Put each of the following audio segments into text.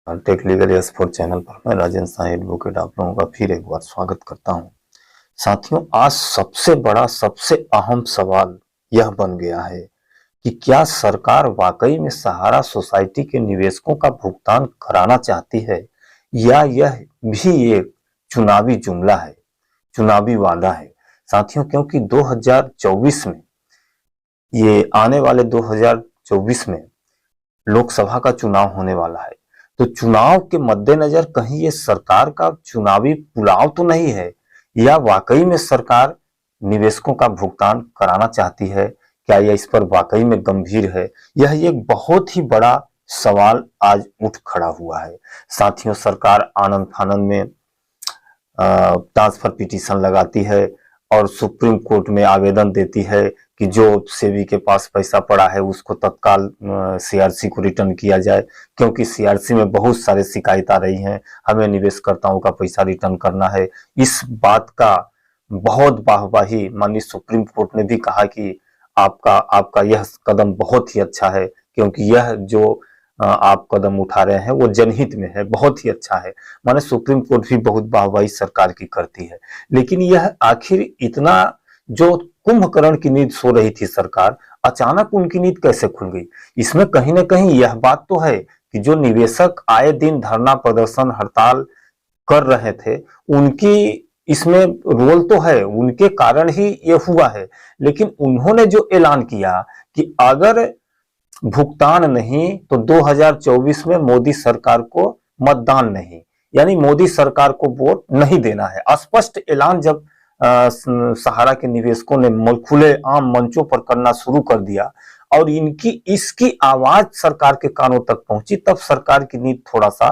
Take legal expert channel पर मैं Rajendra Sai advocate आप लोगों का फिर एक बार स्वागत करता हूं। साथियों, आज सबसे बड़ा सबसे अहम सवाल यह बन गया है कि क्या सरकार वाकई में सहारा सोसाइटी के निवेशकों का भुगतान कराना चाहती है या यह भी एक चुनावी जुमला है, चुनावी वादा है। साथियों, क्योंकि 2024 में, ये आने वाले 2024 में लोकसभा का चुनाव होने वाला है। तो चुनाव के मद्देनजर कहीं ये सरकार का चुनावी पुलाव तो नहीं है, या वाकई में सरकार निवेशकों का भुगतान कराना चाहती है? क्या यह इस पर वाकई में गंभीर है? यह एक बहुत ही बड़ा सवाल आज उठ खड़ा हुआ है। साथियों, सरकार आनन फानन में ट्रांसफर पिटीशन लगाती है और सुप्रीम कोर्ट में आवेदन देती है कि जो सेबी के पास पैसा पड़ा है उसको तत्काल सीआरसी को रिटर्न किया जाए, क्योंकि सीआरसी में बहुत सारे शिकायत आ रही हैं, हमें निवेशकर्ताओं का पैसा रिटर्न करना है। इस बात का बहुत वाहवाही माननीय सुप्रीम कोर्ट ने भी कहा कि आपका आपका यह कदम बहुत ही अच्छा है, क्योंकि यह जो आप कदम उठा रहे हैं वो जनहित में है, बहुत ही अच्छा है। माने सुप्रीम कोर्ट भी बहुत वाहवाही सरकार की करती है। लेकिन यह आखिर इतना, जो कुंभकर्ण की नींद सो रही थी सरकार, अचानक उनकी नींद कैसे खुल गई? इसमें कहीं ना कहीं यह बात तो है कि जो निवेशक आए दिन धरना प्रदर्शन हड़ताल कर रहे थे, उनकी इसमें रोल तो है, उनके कारण ही ये हुआ है। लेकिन उन्होंने जो ऐलान किया कि अगर भुगतान नहीं तो 2024 में मोदी सरकार को मतदान नहीं, यानी मोदी सरकार को वोट नहीं देना है। स्पष्ट ऐलान जब सहारा के निवेशकों ने खुले आम मंचों पर करना शुरू कर दिया और इनकी इसकी आवाज सरकार के कानों तक पहुंची, तब सरकार की नींद थोड़ा सा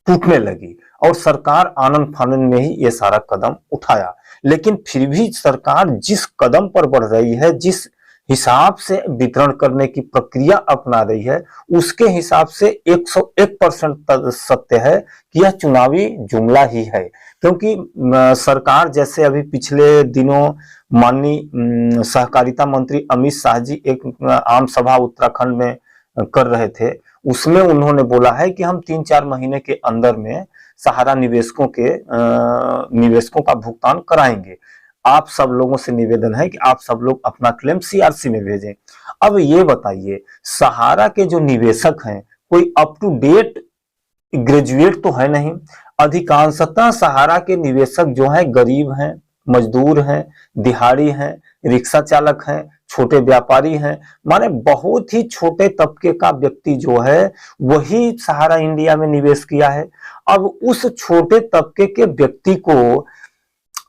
टूटने लगी और सरकार आनन फानन में ही ये सारा कदम उठाया। लेकिन फिर भी सरकार जिस कदम पर बढ़ रही है, जिस हिसाब से वितरण करने की प्रक्रिया अपना रही है, उसके हिसाब से 101% सत्य है कि यह चुनावी जुमला ही है। क्योंकि सरकार, जैसे अभी पिछले दिनों माननीय सहकारिता मंत्री अमित शाह जी एक आम सभा उत्तराखंड में कर रहे थे, उसमें उन्होंने बोला है कि हम 3-4 महीने के अंदर में सहारा निवेशकों का भुगतान कराएंगे। आप सब लोगों से निवेदन है कि आप सब लोग अपना क्लेम सीआरसी में भेजें। अब ये बताइए, सहारा के जो निवेशक हैं कोई अप टू डेट ग्रेजुएट तो है नहीं। अधिकांशतः सहारा के निवेशक जो हैं गरीब हैं, मजदूर हैं, दिहाड़ी हैं, रिक्शा चालक हैं, छोटे व्यापारी हैं। माने बहुत ही छोटे तबके का व्यक्ति जो है वही सहारा इंडिया में निवेश किया है। अब उस छोटे तबके के व्यक्ति को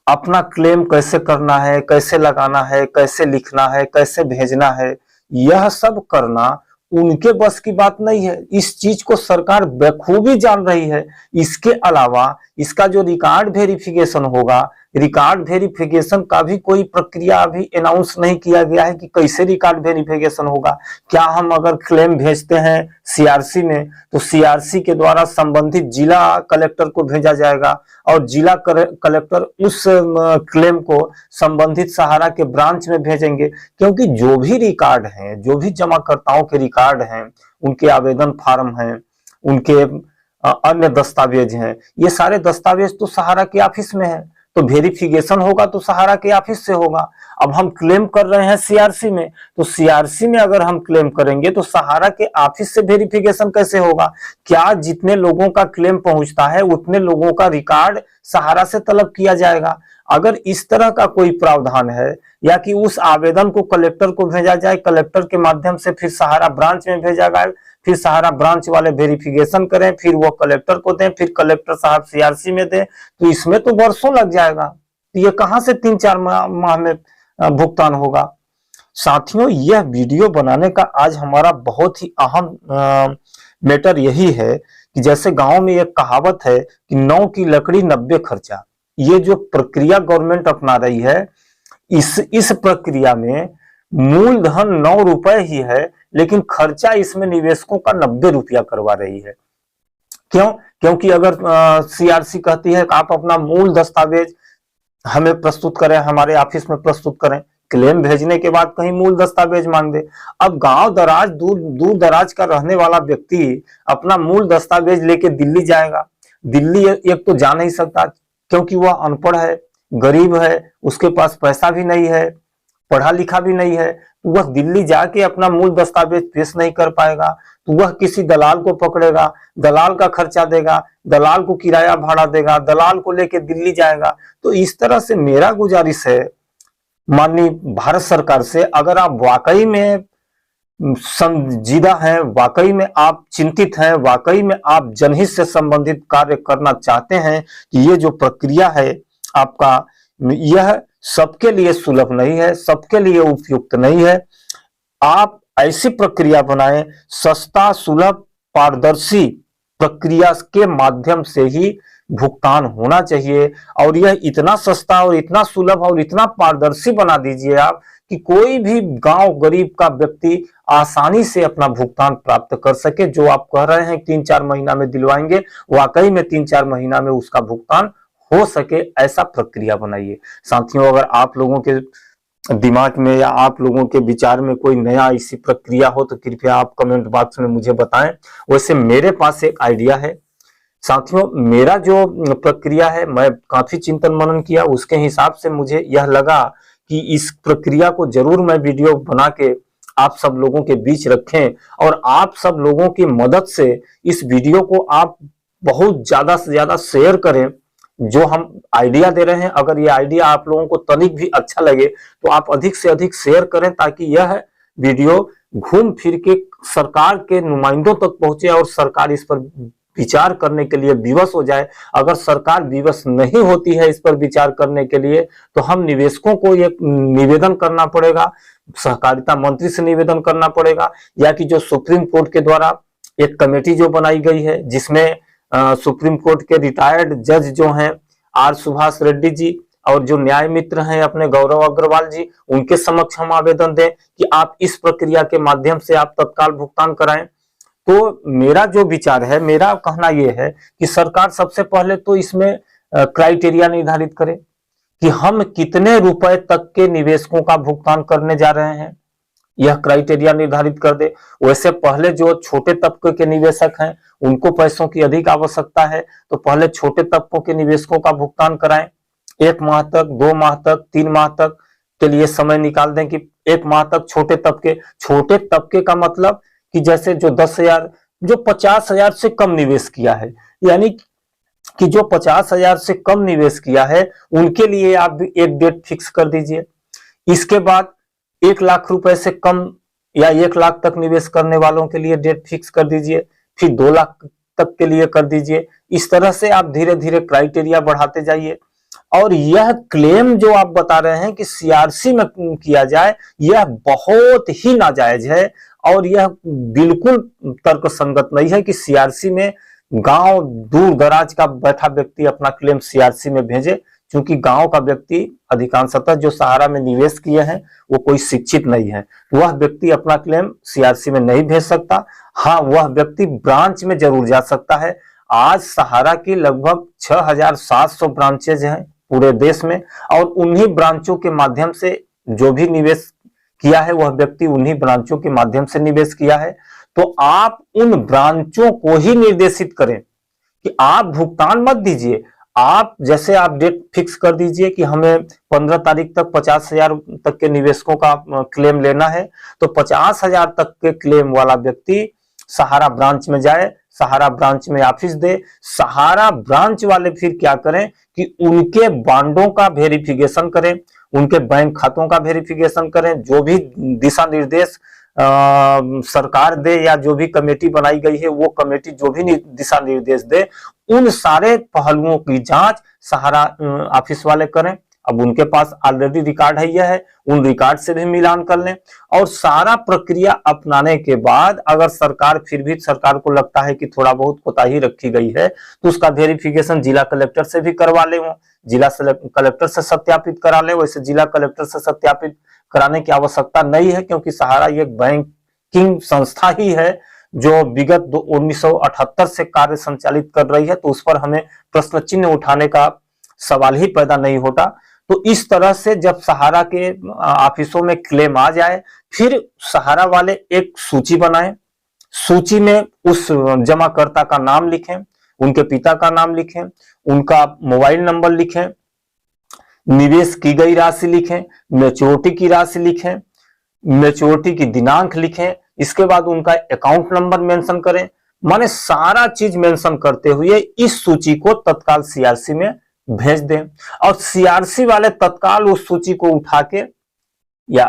अपना क्लेम कैसे करना है, कैसे लगाना है, कैसे लिखना है, कैसे भेजना है, यह सब करना उनके बस की बात नहीं है। इस चीज को सरकार बखूबी जान रही है। इसके अलावा इसका जो रिकॉर्ड वेरिफिकेशन होगा, रिकॉर्ड वेरिफिकेशन का भी कोई प्रक्रिया अभी अनाउंस नहीं किया गया है कि कैसे रिकॉर्ड वेरिफिकेशन होगा। क्या हम अगर क्लेम भेजते हैं सीआरसी में तो सीआरसी के द्वारा संबंधित जिला कलेक्टर को भेजा जाएगा और जिला कलेक्टर उस क्लेम को संबंधित सहारा के ब्रांच में भेजेंगे, क्योंकि जो भी रिकॉर्ड हैं, जो भी जमाकर्ताओं के रिकॉर्ड हैं, उनके आवेदन फार्म हैं, उनके अन्य दस्तावेज हैं, ये सारे दस्तावेज तो सहारा के ऑफिस में है। तो वेरिफिकेशन होगा तो सहारा के ऑफिस से होगा। अब हम क्लेम कर रहे हैं सीआरसी में, तो सीआरसी में अगर हम क्लेम करेंगे तो सहारा के ऑफिस से वेरिफिकेशन कैसे होगा? क्या जितने लोगों का क्लेम पहुंचता है उतने लोगों का रिकॉर्ड सहारा से तलब किया जाएगा? अगर इस तरह का कोई प्रावधान है, या कि उस आवेदन को कलेक्टर को भेजा जाए, कलेक्टर के माध्यम से फिर सहारा ब्रांच में भेजा जाए, फिर सहारा ब्रांच वाले वेरिफिकेशन करें, फिर वो कलेक्टर को दें, फिर कलेक्टर साहब सीआरसी में दें, तो इसमें तो वर्षों लग जाएगा। तो ये कहां से 3-4 माह में भुगतान होगा? साथियों, यह वीडियो बनाने का आज हमारा बहुत ही अहम मैटर यही है कि जैसे गांव में एक कहावत है कि 9 की लकड़ी 90 खर्चा। ये जो प्रक्रिया गवर्नमेंट अपना रही है, इस प्रक्रिया में मूलधन 9 रुपए ही है, लेकिन खर्चा इसमें निवेशकों का 90 रुपया करवा रही है। क्यों? क्योंकि अगर सीआरसी कहती है कि आप अपना मूल दस्तावेज हमें प्रस्तुत करें, हमारे ऑफिस में प्रस्तुत करें, क्लेम भेजने के बाद कहीं मूल दस्तावेज मांग दे। अब गांव दराज दूर दराज का रहने वाला व्यक्ति अपना मूल दस्तावेज लेके दिल्ली जाएगा। दिल्ली एक तो जा नहीं सकता क्योंकि वह अनपढ़ है, गरीब है, उसके पास पैसा भी नहीं है, पढ़ा लिखा भी नहीं है। वह दिल्ली जाके अपना मूल दस्तावेज पेश नहीं कर पाएगा, तो वह किसी दलाल को पकड़ेगा, दलाल का खर्चा देगा, दलाल को किराया भाड़ा देगा, दलाल को लेके दिल्ली जाएगा। तो इस तरह से मेरा गुजारिश है माननीय भारत सरकार से, अगर आप वाकई में संजीदा हैं, वाकई में आप चिंतित हैं, वाकई में आप जनहित से संबंधित कार्य करना चाहते हैं कि ये जो प्रक्रिया है आपका, यह सबके लिए सुलभ नहीं है, सबके लिए उपयुक्त नहीं है। आप ऐसी प्रक्रिया बनाएं, सस्ता, सुलभ, पारदर्शी प्रक्रिया के माध्यम से ही भुगतान होना चाहिए। और यह इतना सस्ता और इतना सुलभ और इतना पारदर्शी बना दीजिए आप कि कोई भी गांव गरीब का व्यक्ति आसानी से अपना भुगतान प्राप्त कर सके। जो आप कह रहे हैं 3-4 महीना में दिलवाएंगे, वाकई में 3-4 महीना में उसका भुगतान हो सके, ऐसा प्रक्रिया बनाइए। साथियों, अगर आप लोगों के दिमाग में या आप लोगों के विचार में कोई नया ऐसी प्रक्रिया हो तो कृपया आप कमेंट बॉक्स में मुझे बताएं। वैसे मेरे पास एक आइडिया है साथियों, मेरा जो प्रक्रिया है, मैं काफी चिंतन मनन किया, उसके हिसाब से मुझे यह लगा कि इस प्रक्रिया को जरूर मैं वीडियो बना के आप सब लोगों के बीच रखें, और आप सब लोगों की मदद से इस वीडियो को आप बहुत ज्यादा से ज्यादा शेयर करें। जो हम आइडिया दे रहे हैं, अगर ये आइडिया आप लोगों को तनिक भी अच्छा लगे तो आप अधिक से अधिक शेयर करें, ताकि यह वीडियो घूम फिर के सरकार के नुमाइंदों तक पहुंचे और सरकार इस पर विचार करने के लिए विवश हो जाए। अगर सरकार विवश नहीं होती है इस पर विचार करने के लिए, तो हम निवेशकों को एक निवेदन करना पड़ेगा, सहकारिता मंत्री से निवेदन करना पड़ेगा, या कि जो सुप्रीम कोर्ट के द्वारा एक कमेटी जो बनाई गई है, जिसमें सुप्रीम कोर्ट के रिटायर्ड जज जो हैं आर सुभाष रेड्डी जी और जो न्याय मित्र हैं अपने गौरव अग्रवाल जी, उनके समक्ष हम आवेदन दें कि आप इस प्रक्रिया के माध्यम से आप तत्काल भुगतान कराएं। तो मेरा जो विचार है, मेरा कहना यह है कि सरकार सबसे पहले तो इसमें क्राइटेरिया निर्धारित करे कि हम कितने रुपए तक के निवेशकों का भुगतान करने जा रहे हैं, यह क्राइटेरिया निर्धारित कर दे। वैसे पहले जो छोटे तबके के निवेशक हैं उनको पैसों की अधिक आवश्यकता है, तो पहले छोटे तबकों के निवेशकों का भुगतान कराएं। 1 माह तक, 2 माह तक, 3 माह तक के लिए समय निकाल दें कि 1 माह तक छोटे तबके का मतलब कि जैसे जो 10,000, जो 50,000 से कम निवेश किया है, यानी कि जो 50,000 से कम निवेश किया है उनके लिए आप एक डेट फिक्स कर दीजिए। इसके बाद 1 लाख रुपए से कम या 1 लाख तक निवेश करने वालों के लिए डेट फिक्स कर दीजिए, फिर 2 लाख तक के लिए कर दीजिए। इस तरह से आप धीरे धीरे क्राइटेरिया बढ़ाते जाइए। और यह क्लेम जो आप बता रहे हैं कि सीआरसी में किया जाए, यह बहुत ही नाजायज है और यह बिल्कुल तर्कसंगत नहीं है कि सीआरसी में गांव दूर दराज का बैठा व्यक्ति अपना क्लेम सीआरसी में भेजे, क्योंकि गांव का व्यक्ति अधिकांशतः जो सहारा में निवेश किए हैं वो कोई शिक्षित नहीं है, वह व्यक्ति अपना क्लेम सीआरसी में नहीं भेज सकता। हाँ, वह व्यक्ति ब्रांच में जरूर जा सकता है। आज सहारा की लगभग 6,700 ब्रांचेज हैं पूरे देश में, और उन्हीं ब्रांचों के माध्यम से जो भी निवेश किया है वह व्यक्ति उन्हीं ब्रांचों के माध्यम से निवेश किया है। तो आप उन ब्रांचों को ही निर्देशित करें कि आप भुगतान मत दीजिए, आप जैसे आप डेट फिक्स कर दीजिए कि हमें 15 तारीख तक 50,000 तक के निवेशकों का क्लेम लेना है, तो 50,000 तक के क्लेम वाला व्यक्ति सहारा ब्रांच में जाए, सहारा ब्रांच में ऑफिस दे। सहारा ब्रांच वाले फिर क्या करें कि उनके बांडों का वेरिफिकेशन करें, उनके बैंक खातों का वेरिफिकेशन करें, जो भी दिशा निर्देश सरकार दे या जो भी कमेटी बनाई गई है वो कमेटी जो भी दिशा निर्देश दे, उन सारे पहलुओं की जांच सहारा ऑफिस वाले करें। अब उनके पास ऑलरेडी रिकॉर्ड है, यह है, उन रिकॉर्ड से भी मिलान कर लें। और सारा प्रक्रिया अपनाने के बाद अगर सरकार को लगता है कि थोड़ा बहुत कोताही रखी गई है, तो उसका वेरिफिकेशन जिला कलेक्टर से भी करवा ले, जिला कलेक्टर से सत्यापित करा ले। वैसे जिला कलेक्टर से सत्यापित कराने की आवश्यकता नहीं है, क्योंकि सहारा एक बैंकिंग संस्था ही है जो विगत 1978 से कार्य संचालित कर रही है, तो उस पर हमें प्रश्न चिन्ह उठाने का सवाल ही पैदा नहीं होता। तो इस तरह से जब सहारा के ऑफिसों में क्लेम आ जाए, फिर सहारा वाले एक सूची बनाएं, सूची में उस जमाकर्ता का नाम लिखें, उनके पिता का नाम लिखें, उनका मोबाइल नंबर लिखें, निवेश की गई राशि लिखें, मैच्योरिटी की राशि लिखें, मैच्योरिटी की दिनांक लिखें, इसके बाद उनका अकाउंट नंबर मेंशन करें। माने सारा चीज मेंशन करते हुए इस सूची को तत्काल सीआरसी में भेज दें, और सीआरसी वाले तत्काल उस सूची को उठा के या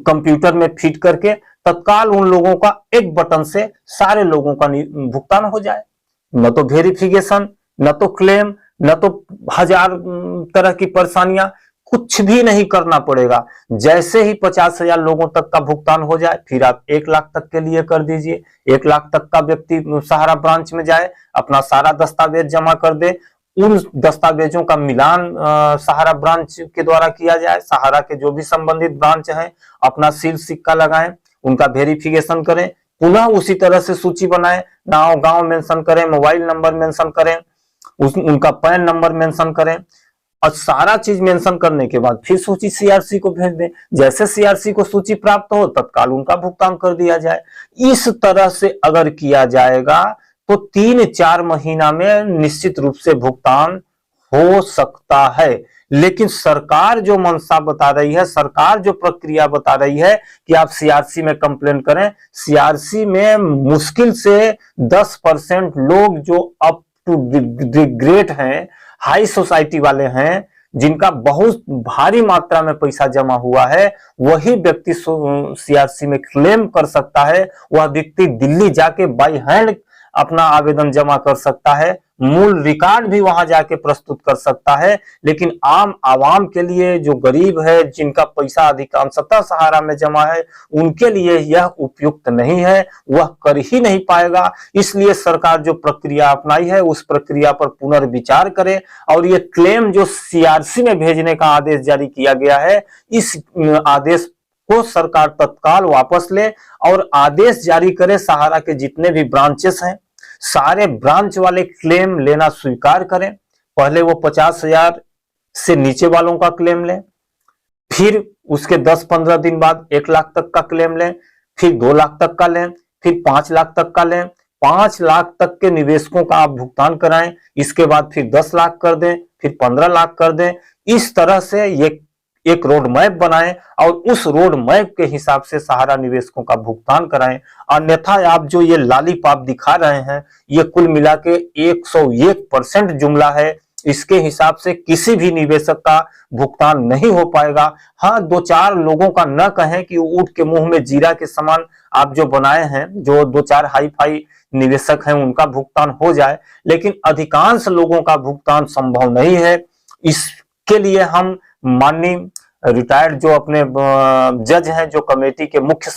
कंप्यूटर में फीड करके तत्काल उन लोगों का एक बटन से सारे लोगों का भुगतान हो जाए। न तो वेरिफिकेशन, न तो क्लेम, न तो हजार तरह की परेशानियां, कुछ भी नहीं करना पड़ेगा। जैसे ही 50,000 लोगों तक का भुगतान हो जाए, फिर आप 1 लाख तक के लिए कर दीजिए। 1 लाख तक का व्यक्ति सहारा ब्रांच में जाए, अपना सारा दस्तावेज जमा कर दे, उन दस्तावेजों का मिलान सहारा ब्रांच के द्वारा किया जाए। सहारा के जो भी संबंधित ब्रांच हैं अपना सील सिक्का लगाएं, उनका वेरिफिकेशन करें, पुनः उसी तरह से सूची बनाएं, नाम गांव मेंशन करें, मोबाइल नंबर मेंशन करें, उनका पैन नंबर मेंशन करें, और सारा चीज मेंशन करने के बाद फिर सूची सीआरसी को भेज दें। जैसे सीआरसी को सूची प्राप्त हो तत्काल उनका भुगतान कर दिया जाए। इस तरह से अगर किया जाएगा तो 3-4 महीना में निश्चित रूप से भुगतान हो सकता है। लेकिन सरकार जो मंशा बता रही है, सरकार जो प्रक्रिया बता रही है कि आप सीआरसी में कंप्लेन करें, सीआरसी में मुश्किल से 10% लोग जो अप टू ग्रेट हैं, हाई सोसाइटी वाले हैं, जिनका बहुत भारी मात्रा में पैसा जमा हुआ है, वही व्यक्ति सीआरसी में क्लेम कर सकता है। वह व्यक्ति दिल्ली जाके बाय हैंड अपना आवेदन जमा कर सकता है, मूल रिकॉर्ड भी वहां जाके प्रस्तुत कर सकता है। लेकिन आम आवाम के लिए, जो गरीब है, जिनका पैसा अधिकांशतः सहारा में जमा है, उनके लिए यह उपयुक्त नहीं है, वह कर ही नहीं पाएगा। इसलिए सरकार जो प्रक्रिया अपनाई है उस प्रक्रिया पर पुनर्विचार करे, और ये क्लेम जो सीआरसी में भेजने का आदेश जारी किया गया है, इस आदेश को सरकार तत्काल वापस ले और आदेश जारी करे। सहारा के जितने भी ब्रांचेस हैं, सारे ब्रांच वाले क्लेम लेना स्वीकार करें। पहले वो 50,000 से नीचे वालों का क्लेम लें, फिर उसके 10-15 दिन बाद 1 लाख तक का क्लेम लें, फिर 2 लाख तक का लें, फिर 5 लाख तक का लें। 5 लाख तक के निवेशकों का आप भुगतान कराएं, इसके बाद फिर 10 लाख कर दें, फिर 15 लाख कर दें। इस तरह से ये एक रोड मैप बनाएं और उस रोड मैप के हिसाब से सहारा निवेशकों का भुगतान कराएं। अन्यथा आप जो ये लालीपाप दिखा रहे हैं, ये कुल मिला के 101% जुमला है। इसके हिसाब से किसी भी निवेशक का भुगतान नहीं हो पाएगा। हाँ, 2-4 लोगों का न कहें कि ऊंट के मुंह में जीरा के समान आप जो बनाए हैं, जो 2-4 हाई फाई निवेशक हैं उनका भुगतान हो जाए, लेकिन अधिकांश लोगों का भुगतान संभव नहीं है। इसके लिए हम माननीय रिटायर्ड जो अपने जज हैं, जो कमेटी के मुख्य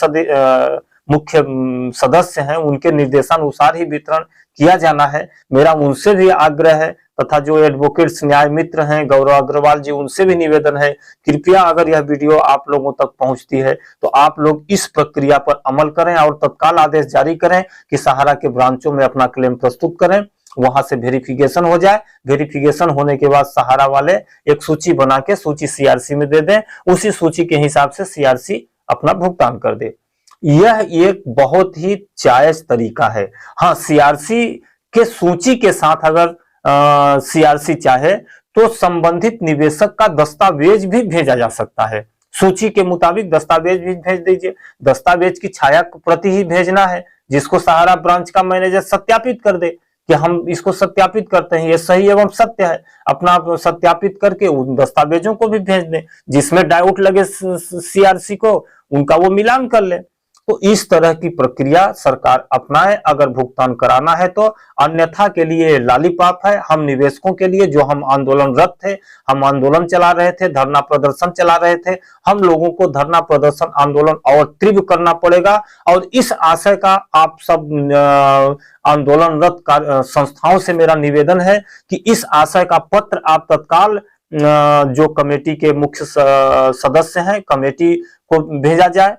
सदस्य हैं, उनके निर्देशानुसार ही वितरण किया जाना है। मेरा उनसे भी आग्रह है, तथा जो एडवोकेट्स न्याय मित्र हैं गौरव अग्रवाल जी, उनसे भी निवेदन है, कृपया अगर यह वीडियो आप लोगों तक पहुंचती है तो आप लोग इस प्रक्रिया पर अमल करें और तत्काल आदेश जारी करें कि सहारा के ब्रांचों में अपना क्लेम प्रस्तुत करें, वहां से वेरिफिकेशन हो जाए। वेरिफिकेशन होने के बाद सहारा वाले एक सूची बना के सूची सीआरसी में दे दें, उसी सूची के हिसाब से सीआरसी अपना भुगतान कर दे। यह एक बहुत ही जायज तरीका है। हाँ, सीआरसी के सूची के साथ अगर सीआरसी चाहे तो संबंधित निवेशक का दस्तावेज भी भेजा जा सकता है। सूची के मुताबिक दस्तावेज भी भेज दीजिए। दस्तावेज की छाया प्रति ही भेजना है, जिसको सहारा ब्रांच का मैनेजर सत्यापित कर दे कि हम इसको सत्यापित करते हैं, ये सही एवं सत्य है। अपना सत्यापित करके उन दस्तावेजों को भी भेज दें, जिसमें डाउट लगे सीआरसी को, उनका वो मिलान कर ले। तो इस तरह की प्रक्रिया सरकार अपनाए अगर भुगतान कराना है तो, अन्यथा के लिए लालीपाप है। हम निवेशकों के लिए जो हम आंदोलनरत थे, हम आंदोलन चला रहे थे, धरना प्रदर्शन चला रहे थे, हम लोगों को धरना प्रदर्शन आंदोलन और तीव्र करना पड़ेगा। और इस आशय का आप सब आंदोलनरत संस्थाओं से मेरा निवेदन है कि इस आशय का पत्र आप तत्काल जो कमेटी के मुख्य सदस्य हैं, कमेटी को भेजा जाए,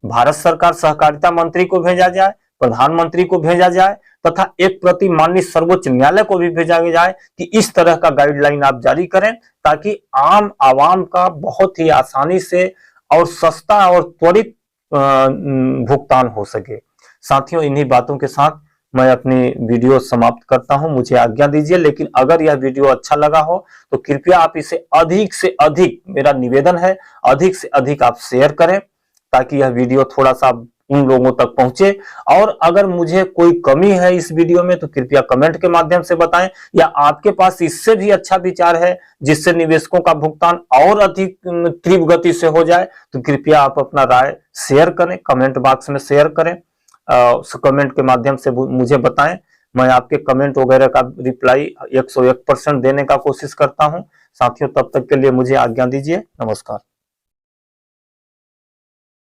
भारत सरकार सहकारिता मंत्री को भेजा जाए, प्रधानमंत्री को भेजा जाए, तथा एक प्रति माननीय सर्वोच्च न्यायालय को भी भेजा जाए कि इस तरह का गाइडलाइन आप जारी करें, ताकि आम आवाम का बहुत ही आसानी से और सस्ता और त्वरित भुगतान हो सके। साथियों, इन्हीं बातों के साथ मैं अपनी वीडियो समाप्त करता हूं, मुझे आज्ञा दीजिए। लेकिन अगर यह वीडियो अच्छा लगा हो तो कृपया आप इसे अधिक से अधिक, मेरा निवेदन है, अधिक से अधिक आप शेयर करें, ताकि यह वीडियो थोड़ा सा उन लोगों तक पहुंचे। और अगर मुझे कोई कमी है इस वीडियो में तो कृपया कमेंट के माध्यम से बताएं, या आपके पास इससे भी अच्छा विचार है जिससे निवेशकों का भुगतान और अधिक तीव्र गति से हो जाए, तो कृपया आप अपना राय शेयर करें, कमेंट बॉक्स में शेयर करें, कमेंट के माध्यम से मुझे बताएं। मैं आपके कमेंट वगैरह का रिप्लाई 101% देने का कोशिश करता हूं। साथियों, तब तक के लिए मुझे आज्ञा दीजिए। नमस्कार।